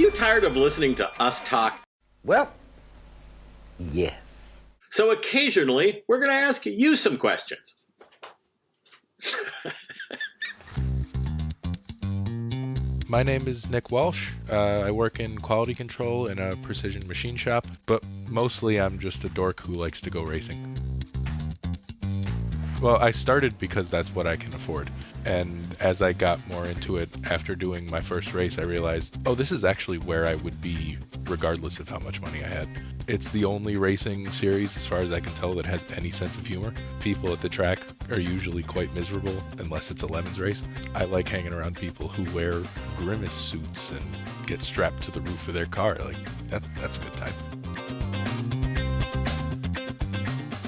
you tired of listening to us talk? Well, yes. So occasionally, we're going to ask you some questions. My name is Nick Walsh. I work in quality control in a precision machine shop, but mostly I'm just a dork who likes to go racing. Well, I started because that's what I can afford. And as I got more into it, after doing my first race, I realized, oh, this is actually where I would be regardless of how much money I had. It's the only racing series, as far as I can tell, that has any sense of humor. People at the track are usually quite miserable, unless it's a Lemons race. I like hanging around people who wear grimace suits and get strapped to the roof of their car. Like, that's a good time.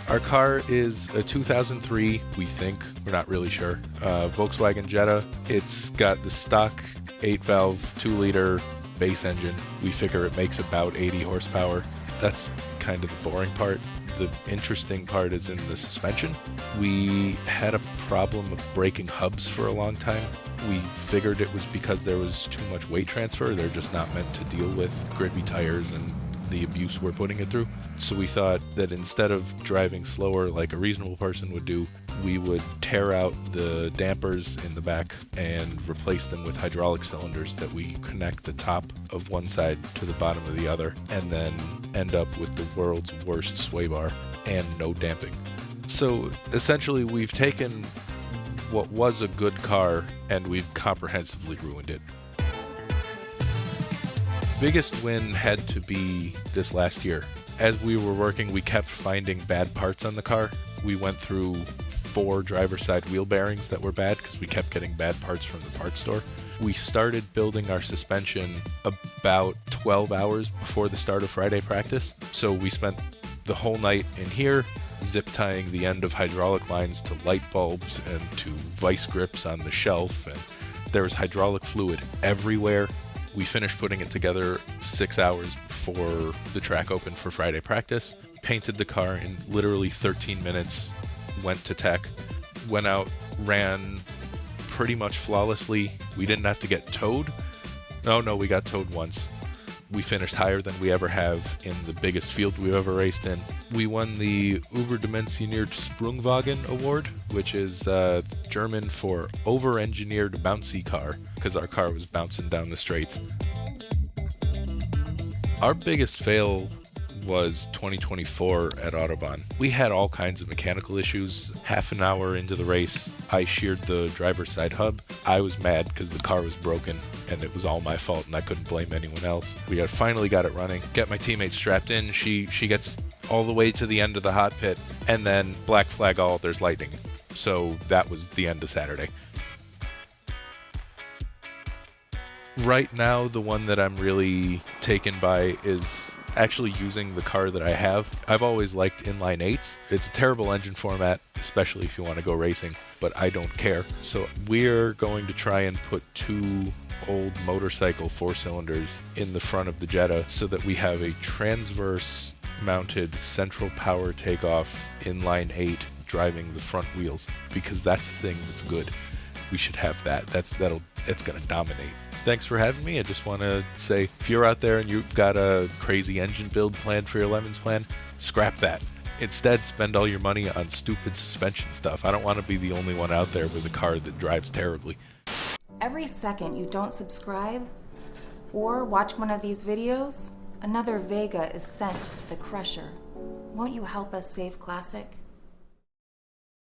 Our car is a 2003, we think. We're not really sure. Volkswagen Jetta. It's got the stock 8-valve, 2-liter base engine. We figure it makes about 80 horsepower. That's kind of the boring part. The interesting part is in the suspension. We had a problem of breaking hubs for a long time. We figured it was because there was too much weight transfer. They're just not meant to deal with grippy tires and the abuse we're putting it through. So we thought that instead of driving slower like a reasonable person would do, we would tear out the dampers in the back and replace them with hydraulic cylinders that we connect the top of one side to the bottom of the other, and then end up with the world's worst sway bar and no damping. So essentially we've taken what was a good car and we've comprehensively ruined it. Biggest win had to be this last year. As we were working, we kept finding bad parts on the car. We went through 4 driver's side wheel bearings that were bad because we kept getting bad parts from the parts store. We started building our suspension about 12 hours before the start of Friday practice. So we spent the whole night in here zip tying the end of hydraulic lines to light bulbs and to vice grips on the shelf, and there was hydraulic fluid everywhere. We finished putting it together 6 hours before the track opened for Friday practice, painted the car in literally 13 minutes, went to tech, went out, ran pretty much flawlessly. We didn't have to get towed. No, we got towed once. We finished higher than we ever have in the biggest field we've ever raced in. We won the Überdimensioniert Sprungwagen Award, which is German for over-engineered bouncy car, because our car was bouncing down the straights. Our biggest fail was 2024 at Autobahn. We had all kinds of mechanical issues. Half an hour into the race, I sheared the driver's side hub. I was mad because the car was broken and it was all my fault and I couldn't blame anyone else. We finally got it running, get my teammate strapped in. She gets all the way to the end of the hot pit, and then black flag all, there's lightning. So that was the end of Saturday. Right now, the one that I'm really taken by is actually using the car that I have. I've always liked inline 8s. It's a terrible engine format, especially if you want to go racing, but I don't care. So we're going to try and put 2 old motorcycle 4-cylinders in the front of the Jetta so that we have a transverse mounted central power takeoff inline 8 driving the front wheels, because that's the thing that's good. We should have that. It's going to dominate. Thanks for having me. I just want to say, if you're out there and you've got a crazy engine build planned for your Lemons plan, scrap that. Instead, spend all your money on stupid suspension stuff. I don't want to be the only one out there with a car that drives terribly. Every second you don't subscribe or watch one of these videos, another Vega is sent to the crusher. Won't you help us save Classic?